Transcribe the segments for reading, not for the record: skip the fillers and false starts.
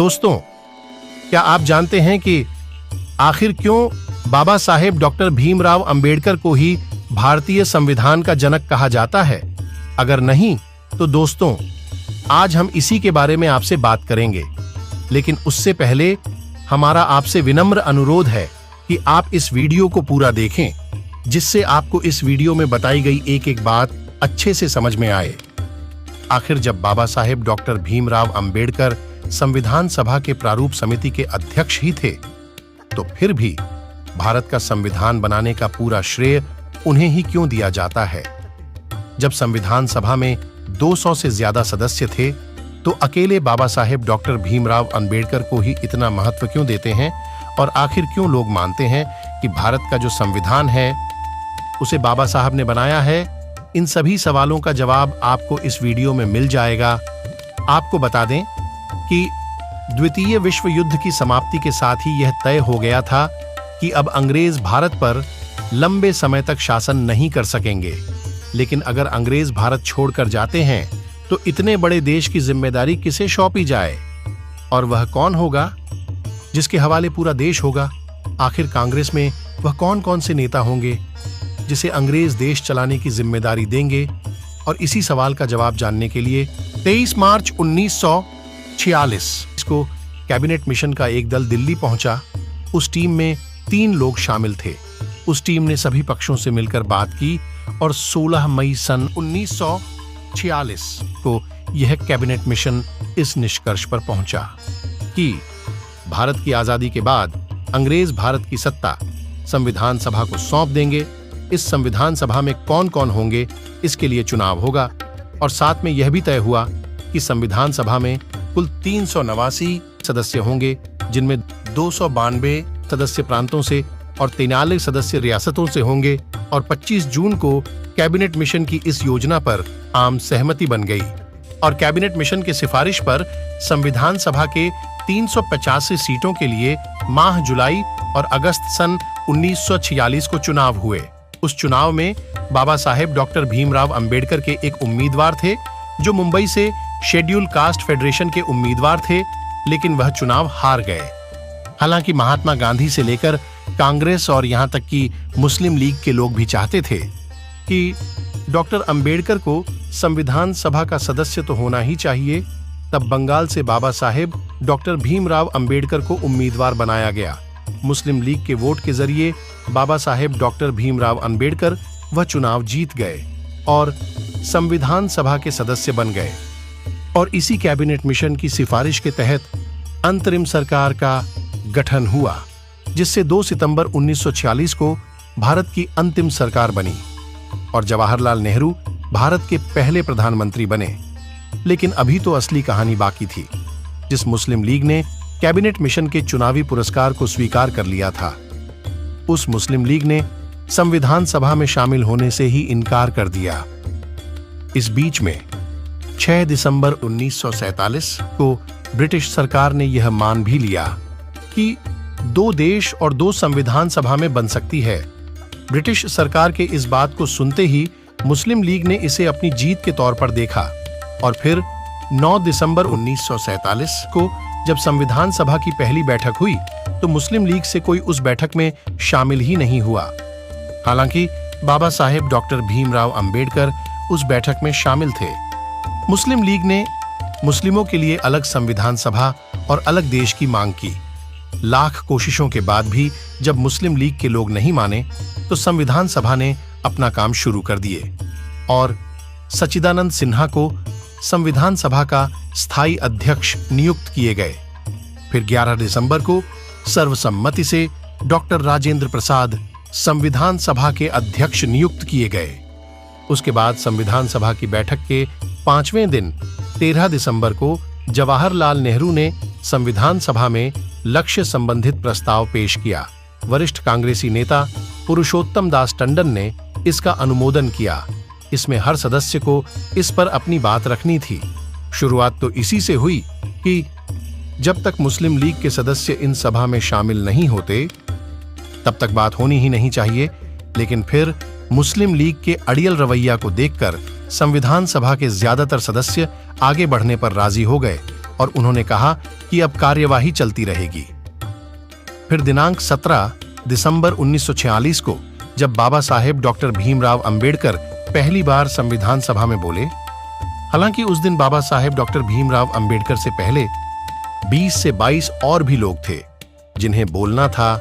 दोस्तों, क्या आप जानते हैं कि आखिर क्यों बाबा साहेब डॉक्टर भीमराव अंबेडकर को ही भारतीय संविधान का जनक कहा जाता है? अगर नहीं तो दोस्तों, आज हम इसी के बारे में आपसे बात करेंगे। लेकिन उससे पहले हमारा आपसे विनम्र अनुरोध है कि आप इस वीडियो को पूरा देखें, जिससे आपको इस वीडियो में बताई गई एक एक बात अच्छे से समझ में आए। आखिर जब बाबा साहेब डॉक्टर भीमराव अंबेडकर संविधान सभा के प्रारूप समिति के अध्यक्ष ही थे, तो फिर भी भारत का संविधान बनाने का पूरा श्रेय उन्हें ही क्यों दिया जाता है? जब संविधान सभा में 200 से ज्यादा सदस्य थे, तो अकेले बाबा साहेब डॉक्टर भीमराव अंबेडकर को ही इतना महत्व क्यों देते हैं? और आखिर क्यों लोग मानते हैं कि भारत का जो संविधान है उसे बाबा साहब ने बनाया है? इन सभी सवालों का जवाब आपको इस वीडियो में मिल जाएगा। आपको बता दें कि द्वितीय विश्व युद्ध की समाप्ति के साथ ही यह तय हो गया था कि अब अंग्रेज भारत पर लंबे समय तक शासन नहीं कर सकेंगे। लेकिन अगर अंग्रेज भारत छोड़कर जाते हैं तो इतने बड़े देश की जिम्मेदारी किसे सौंपी जाए? और वह कौन होगा जिसके हवाले पूरा देश होगा? आखिर कांग्रेस में वह कौन कौन से नेता होंगे जिसे अंग्रेज देश चलाने की जिम्मेदारी देंगे? और इसी सवाल का जवाब जानने के लिए 23 मार्च 1946 को कैबिनेट मिशन का एक दल दिल्ली पहुंचा। उस टीम में 3 लोग शामिल थे। उस टीम ने सभी पक्षों से मिलकर बात की और 16 मई सन 1946 को यह कैबिनेट मिशन इस निष्कर्ष पर पहुंचा कि भारत की आजादी के बाद अंग्रेज भारत की सत्ता संविधान सभा को सौंप देंगे। इस संविधान सभा में कौन कौन होंगे, इसके लिए चुनाव होगा। और साथ में यह भी तय हुआ कि संविधान सभा में कुल 389 सदस्य होंगे, जिनमें 292 सदस्य प्रांतों से और 43 सदस्य रियासतों से होंगे। और 25 जून को कैबिनेट मिशन की इस योजना पर आम सहमति बन गई और कैबिनेट मिशन की सिफारिश पर संविधान सभा के 385 सीटों के लिए माह जुलाई और अगस्त सन 1946 को चुनाव हुए। उस चुनाव में बाबा साहेब डॉक्टर भीमराव अंबेडकर के एक उम्मीदवार थे, जो मुंबई से शेड्यूल कास्ट फेडरेशन के उम्मीदवार थे, लेकिन वह चुनाव हार गए। हालांकि महात्मा गांधी से लेकर कांग्रेस और यहां तक कि मुस्लिम लीग के लोग भी चाहते थे कि डॉक्टर अंबेडकर को संविधान सभा का सदस्य तो होना ही चाहिए। तब बंगाल से बाबा साहेब डॉक्टर भीमराव अंबेडकर को उम्मीदवार बनाया गया। मुस्लिम लीग के वोट के जरिए बाबा साहेब डॉक्टर भीमराव अंबेडकर वह चुनाव जीत गए और संविधान सभा के सदस्य बन गए। और इसी कैबिनेट मिशन की सिफारिश के तहत अंतरिम सरकार का गठन हुआ, जिससे 2 सितंबर 1946 को भारत की अंतिम सरकार बनी और जवाहरलाल नेहरू भारत के पहले प्रधानमंत्री बने। लेकिन अभी तो असली कहानी बाकी थी। जिस मुस्लिम लीग ने कैबिनेट मिशन के चुनावी पुरस्कार को स्वीकार कर लिया था, उस मुस्लिम लीग ने संविधान सभा में शामिल होने से ही इनकार कर दिया। इस बीच में 6 दिसंबर 1947 को ब्रिटिश सरकार ने यह मान भी लिया कि 2 देश और 2 संविधान सभा में बन सकती है। ब्रिटिश सरकार के इस बात को सुनते ही मुस्लिम लीग ने इसे अपनी जीत के तौर पर देखा और फिर 9 दिसंबर 1947 को जब संविधान सभा की पहली बैठक हुई, तो मुस्लिम लीग से कोई उस बैठक में शामिल ही नहीं हुआ। हालांकि बाबा साहेब डॉक्टर भीमराव अंबेडकर उस बैठक में शामिल थे। मुस्लिम लीग ने मुस्लिमों के लिए अलग संविधान सभा और अलग देश की मांग की। लाख कोशिशों के बाद भी जब मुस्लिम लीग के लोग नहीं माने, तो संविधान सभा ने अपना काम शुरू कर दिए और सच्चिदानंद सिन्हा को संविधान सभा का स्थायी अध्यक्ष नियुक्त किए गए। फिर 11 दिसंबर को सर्वसम्मति से डॉक्टर राजेंद्र प्रसाद संविधान सभा के अध्यक्ष नियुक्त किए गए। उसके बाद संविधान सभा की बैठक के 5वें दिन 13 दिसंबर को जवाहरलाल नेहरू ने संविधान सभा में लक्ष्य संबंधित प्रस्ताव पेश किया। वरिष्ठ कांग्रेसी नेता पुरुषोत्तम दास टंडन ने इसका अनुमोदन किया। इसमें हर सदस्य को इस पर अपनी बात रखनी थी। शुरुआत तो इसी से हुई कि जब तक मुस्लिम लीग के सदस्य इन सभा में शामिल नहीं होते, तब तक बात होनी ही नहीं चाहिए। लेकिन फिर मुस्लिम लीग के अड़ियल रवैया को देखकर संविधान सभा के ज्यादातर सदस्य आगे बढ़ने पर राजी हो गए और उन्होंने कहा कि अब कार्यवाही चलती रहेगी। फिर दिनांक 17 दिसंबर 1946 को जब बाबा साहेब डॉक्टर भीमराव अंबेडकर पहली बार संविधान सभा में बोले, हालांकि उस दिन बाबा साहेब डॉक्टर भीमराव अंबेडकर से पहले 20 से 22 और भी लोग थे जिन्हें बोलना था।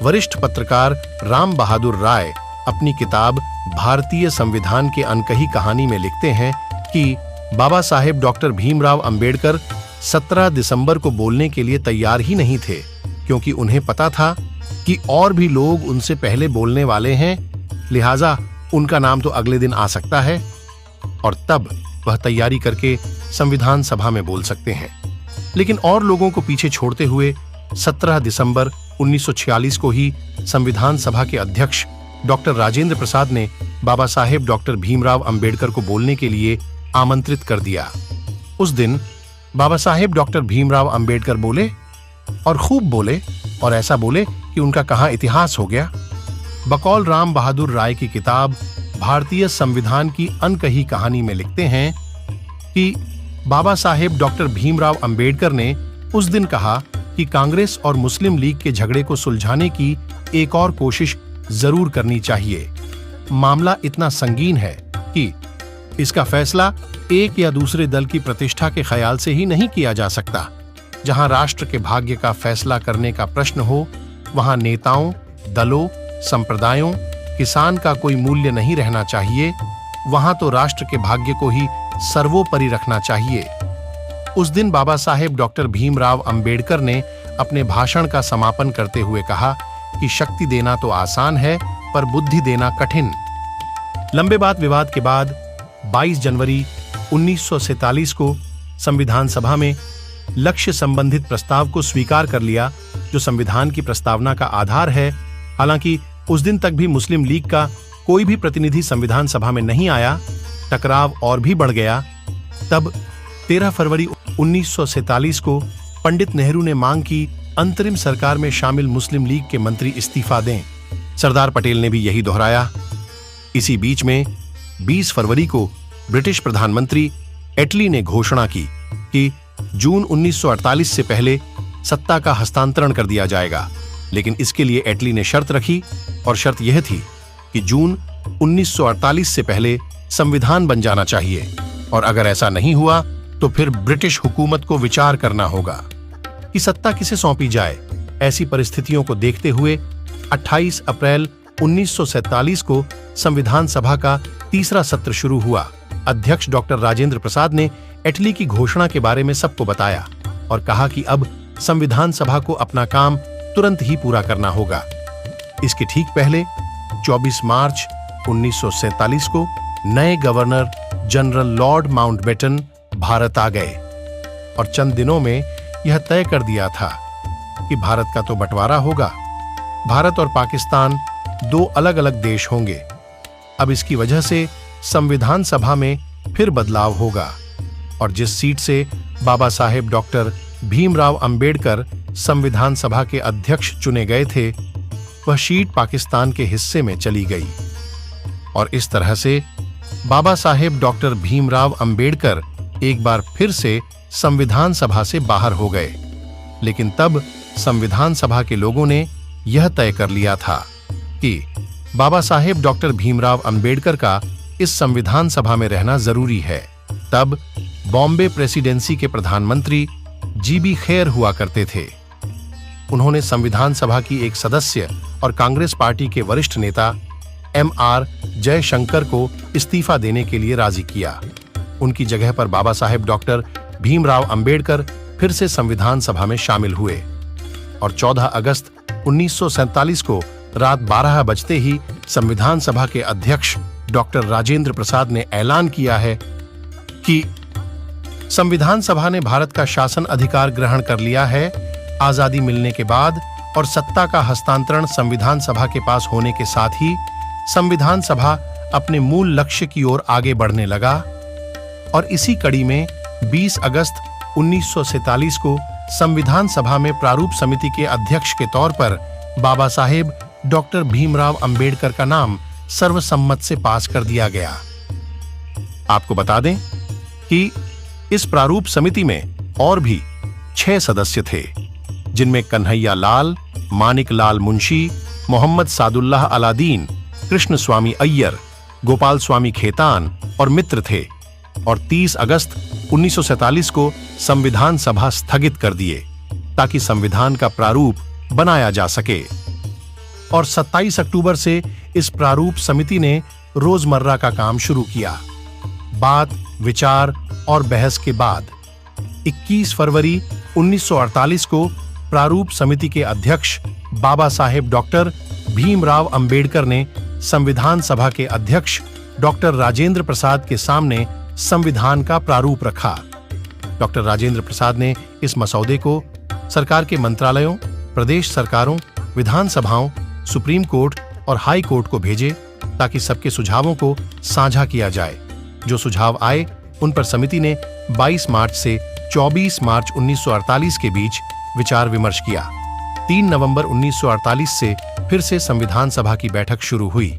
वरिष्ठ पत्रकार राम बहादुर राय अपनी किताब भारतीय संविधान के अनकही कहानी में लिखते हैं कि बाबा साहेब डॉक्टर भीमराव अंबेडकर 17 दिसंबर को बोलने के लिए तैयार ही नहीं थे, क्योंकि उन्हें पता था कि और भी लोग उनसे पहले बोलने वाले हैं, लिहाजा उनका नाम तो अगले दिन आ सकता है और तब वह तैयारी करके संविधान सभा में बोल सकते हैं। लेकिन और लोगों को पीछे छोड़ते हुए 17 दिसंबर 1946 को ही संविधान सभा के अध्यक्ष डॉक्टर राजेंद्र प्रसाद ने बाबा साहेब डॉक्टर भीमराव अंबेडकर को बोलने के लिए आमंत्रित कर दिया। उस दिन बाबा साहेब डॉक्टर भीमराव अंबेडकर बोले और खूब बोले, और ऐसा बोले कि उनका कहां इतिहास हो गया। बकौल राम बहादुर राय की किताब भारतीय संविधान की अनकही कहानी में लिखते हैं कि बाबा साहेब डॉक्टर भीमराव अंबेडकर ने उस दिन कहा कि कांग्रेस और मुस्लिम लीग के झगड़े को सुलझाने की एक और कोशिश जरूर करनी चाहिए। मामला इतना संगीन है कि इसका फैसला एक या दूसरे दल की प्रतिष्ठा के ख्याल से ही नहीं किया जा सकता। जहां राष्ट्र के भाग्य का फैसला करने का प्रश्न हो, वहां नेताओं, दलों, संप्रदायों, किसान का कोई मूल्य नहीं रहना चाहिए। वहां तो राष्ट्र के भाग्य को ही सर्वोपरि रखना चाहिए। उस दिन बाबा साहेब डॉक्टर भीमराव अंबेडकर ने अपने भाषण का समापन करते हुए कहा कि शक्ति देना तो आसान है, पर बुद्धि देना कठिन। लंबे वाद विवाद के बाद 22 जनवरी 1947 को संविधान सभा में लक्ष्य संबंधित प्रस्ताव को स्वीकार कर लिया, जो संविधान की प्रस्तावना का आधार है। हालांकि उस दिन तक भी मुस्लिम लीग का कोई भी प्रतिनिधि संविधान सभा में नहीं आया। टकराव और भी बढ़ गया। तब 13 फरवरी 1947 को पंडित नेहरू ने मांग की अंतरिम सरकार में शामिल मुस्लिम लीग के मंत्री इस्तीफा दें। सरदार पटेल ने भी यही दोहराया। इसी बीच में 20 फरवरी को ब्रिटिश प्रधानमंत्री एटली ने घोषणा की कि जून 1948 से पहले सत्ता का हस्तांतरण कर दिया जाएगा, लेकिन इसके लिए एटली ने शर्त रखी, और शर्त यह थी कि जून 1948 से पहले संविधान बन जाना चाहिए, और अगर ऐसा नहीं हुआ तो फिर ब्रिटिश हुकूमत को विचार करना होगा कि सत्ता किसे सौंपी जाए। ऐसी परिस्थितियों को देखते हुए 28 अप्रैल 1947 को संविधान सभा का तीसरा सत्र शुरू हुआ। अध्यक्ष डॉक्टर राजेंद्र प्रसाद ने एटली की घोषणा के बारे में सबको बताया और कहा कि अब संविधान सभा को अपना काम तुरंत ही पूरा करना होगा। इसके ठीक पहले 24 मार्च 1947 को नए governor general Lord Mountbatten Bharat आ गए और चंद दिनों में यह तय कर दिया था कि भारत का तो बंटवारा होगा। भारत और पाकिस्तान दो अलग अलग देश होंगे। अब इसकी वजह से संविधान सभा में फिर बदलाव होगा, और जिस सीट से बाबा साहेब डॉक्टर भीमराव अंबेडकर संविधान सभा के अध्यक्ष चुने गए थे, वह सीट पाकिस्तान के हिस्से में चली गई। और इस तरह से बाबा साहेब डॉक्टर भीमराव अंबेडकर एक बार फिर से संविधान सभा से बाहर हो गए। लेकिन तब संविधान सभा के लोगों ने यह तय कर लिया था कि बाबा साहेब डॉक्टर भीमराव अंबेडकर का इस संविधान सभा में रहना जरूरी है। तब बॉम्बे प्रेसिडेंसी के प्रधानमंत्री जीबी खेर हुआ करते थे। उन्होंने संविधान सभा की एक सदस्य और कांग्रेस पार्टी के वरिष्ठ नेता एमआर जयशंकर को इस्तीफा देने के लिए राजी किया। उनकी जगह पर बाबा साहेब डॉक्टर भीमराव अंबेडकर फिर से संविधान सभा में शामिल हुए और 14 अगस्त 1947 को रात 12 बजते ही संविधान सभा के अध्यक्ष डॉक्टर राजेंद्र प्रसाद ने ऐलान किया है कि संविधान सभा ने भारत का शासन अधिकार ग्रहण कर लिया है। आजादी मिलने के बाद और सत्ता का हस्तांतरण संविधान सभा के पास होने के साथ ही संविधान सभा अपने मूल लक्ष्य की ओर आगे बढ़ने लगा। और इसी कड़ी में 20 अगस्त 1947 को संविधान सभा में प्रारूप समिति के अध्यक्ष के तौर पर बाबा साहेब डॉक्टर भीमराव अंबेडकर का नाम सर्वसम्मत से पास कर दिया गया। आपको बता दें कि इस प्रारूप समिति में और भी 6 सदस्य थे, जिनमें कन्हैया लाल, मानिक लाल मुंशी, मोहम्मद सादुल्लाह अलादीन, कृष्ण स्वामी अय्यर, गोपाल स्वामी खेतान और मित्र थे, और 30 अगस्त 1947 को संविधान सभा स्थगित कर दिए ताकि संविधान का प्रारूप बनाया जा सके। और 27 अक्टूबर से इस प्रारूप समिति ने रोजमर्रा का काम शुरू किया। बात, विचार और बहस के बाद 21 फरवरी 1948 को प्रारूप समिति के अध्यक्ष बाबा साहेब डॉक्टर भीमराव अंबेडकर ने संविधान सभा के अध्यक्ष डॉक्टर राजेंद्र प्रसाद के सामने संविधान का प्रारूप रखा। डॉक्टर राजेंद्र प्रसाद ने इस मसौदे को सरकार के मंत्रालयों, प्रदेश सरकारों, विधानसभाओं, सुप्रीम कोर्ट और हाई कोर्ट को भेजे ताकि सबके सुझावों को साझा किया जाए। जो सुझाव आए उन पर समिति ने 22 मार्च से 24 मार्च 1948 के बीच विचार विमर्श किया। 3 नवंबर 1948 से फिर से संविधान सभा की बैठक शुरू हुई।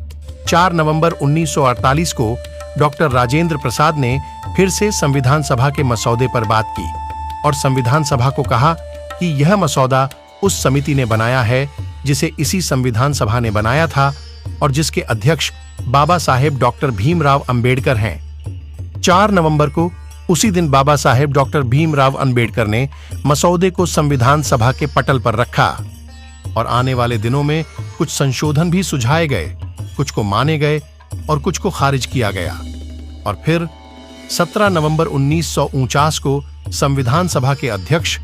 4 नवंबर 1948 को डॉक्टर राजेंद्र प्रसाद ने फिर से संविधान सभा के मसौदे पर बात की और संविधान सभा को कहा कि यह मसौदा उस समिति ने बनाया है जिसे इसी संविधान सभा ने बनाया था और जिसके अध्यक्ष बाबा साहेब डॉक्टर भीमराव अंबेडकर हैं। 4 नवंबर को उसी दिन बाबा साहेब डॉक्टर भीमराव अंबेडकर ने मसौदे को संविधान सभा के पटल पर रखा और आने वाले दिनों में कुछ संशोधन भी सुझाए गए, कुछ को माने गए और कुछ को खारिज किया गया। और फिर 17 नवंबर 1949 को संविधान सभा के अध्यक्ष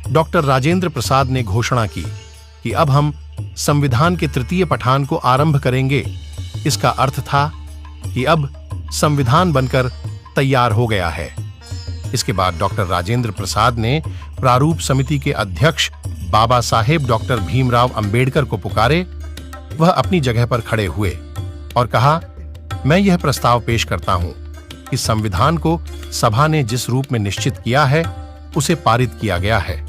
डॉक्टर राजेंद्र प्रसाद ने घोषणा की कि अब हम संविधान के तृतीय पठान को आरंभ करेंगे। इसका अर्थ था कि अब संविधान बनकर तैयार हो गया है। इसके बाद डॉक्टर राजेंद्र प्रसाद ने प्रारूप समिति के अध्यक्ष बाबा साहेब डॉक्टर भीमराव अंबेडकर को पुकारे। वह अपनी जगह पर खड़े हुए और कहा, मैं यह प्रस्ताव पेश करता हूं कि संविधान को सभा ने जिस रूप में निश्चित किया है उसे पारित किया गया है।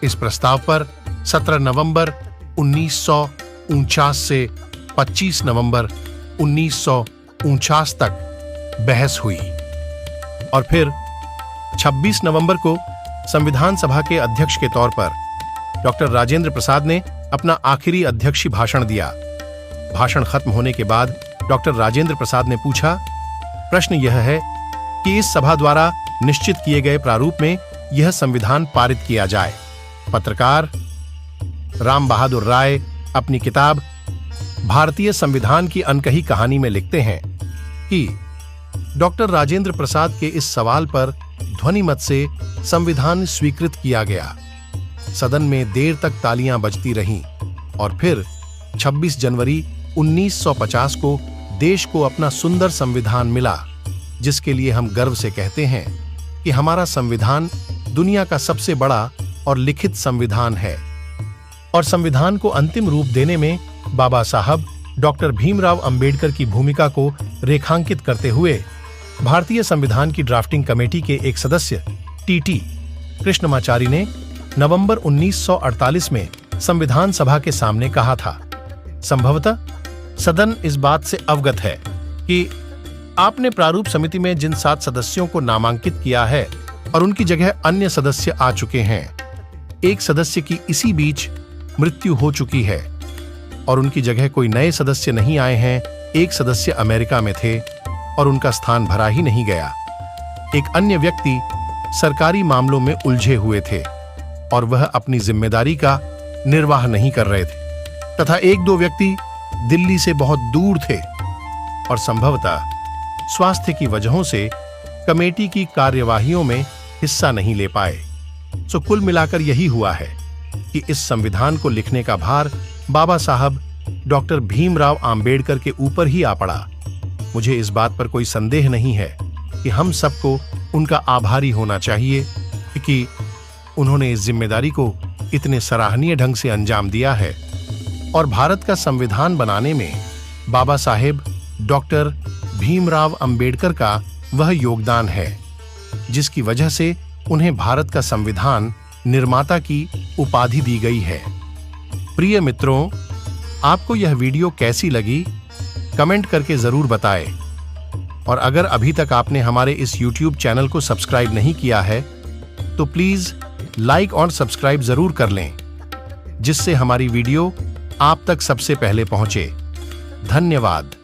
इस प्रस्ताव पर 17 नवंबर 1949 से 25 नवंबर 1949 तक बहस हुई और फिर 26 नवंबर को संविधान सभा के अध्यक्ष के तौर पर डॉक्टर राजेंद्र प्रसाद ने अपना आखिरी अध्यक्षीय भाषण दिया। भाषण खत्म होने के बाद डॉक्टर राजेंद्र प्रसाद ने पूछा, प्रश्न यह है कि इस सभा द्वारा निश्चित किए गए प्रारूप में यह संविधान पारित किया जाए। पत्रकार राम बहादुर राय अपनी किताब भारतीय संविधान की अनकही कहानी में लिखते हैं कि डॉक्टर राजेंद्र प्रसाद के इस सवाल पर ध्वनिमत से संविधान स्वीकृत किया गया। सदन में देर तक तालियां बजती रहीं और फिर 26 जनवरी 1950 को देश को अपना सुंदर संविधान मिला, जिसके लिए हम गर्व से कहते हैं कि हमारा संविधान दुनिया का सबसे बड़ा और लिखित संविधान है। और संविधान को अंतिम रूप देने में बाबा साहब डॉक्टर भीमराव अंबेडकर की भूमिका को रेखांकित करते हुए भारतीय संविधान की ड्राफ्टिंग कमेटी के एक सदस्य टीटी कृष्णमाचारी ने नवंबर 1948 में संविधान सभा के सामने कहा था, संभवतः सदन इस बात से अवगत है कि आपने प्रारूप समिति में जिन 7 सदस्यों को नामांकित किया है और उनकी जगह अन्य सदस्य आ चुके हैं, एक सदस्य की इसी बीच मृत्यु हो चुकी है और उनकी जगह कोई नए सदस्य नहीं आए हैं। एक सदस्य अमेरिका में थे और उनका स्थान भरा ही नहीं गया। एक अन्य व्यक्ति सरकारी मामलों में उलझे हुए थे और वह अपनी जिम्मेदारी का निर्वाह नहीं कर रहे थे, तथा 1-2 व्यक्ति दिल्ली से बहुत दूर थे और संभवतः स्वास्थ्य की वजहों से कमेटी की कार्यवाहियों में हिस्सा नहीं ले पाए। सो कुल मिलाकर यही हुआ है कि इस संविधान को लिखने का भार बाबा साहब डॉक्टर भीमराव अंबेडकर के ऊपर ही आ पड़ा। मुझे इस बात पर कोई संदेह नहीं है कि हम सबको उनका आभारी होना चाहिए कि उन्होंने इस जिम्मेदारी को इतने सराहनीय ढंग से अंजाम दिया है और भारत का संविधान बनाने में बाबा साहेब डॉक्टर भीमराव अंबेडकर का वह योगदान है जिसकी वजह से उन्हें भारत का संविधान निर्माता की उपाधि दी गई है। प्रिय मित्रों, आपको यह वीडियो कैसी लगी कमेंट करके जरूर बताएं और अगर अभी तक आपने हमारे इस YouTube चैनल को सब्सक्राइब नहीं किया है तो प्लीज लाइक और सब्सक्राइब जरूर कर लें, जिससे हमारी वीडियो आप तक सबसे पहले पहुंचे। धन्यवाद।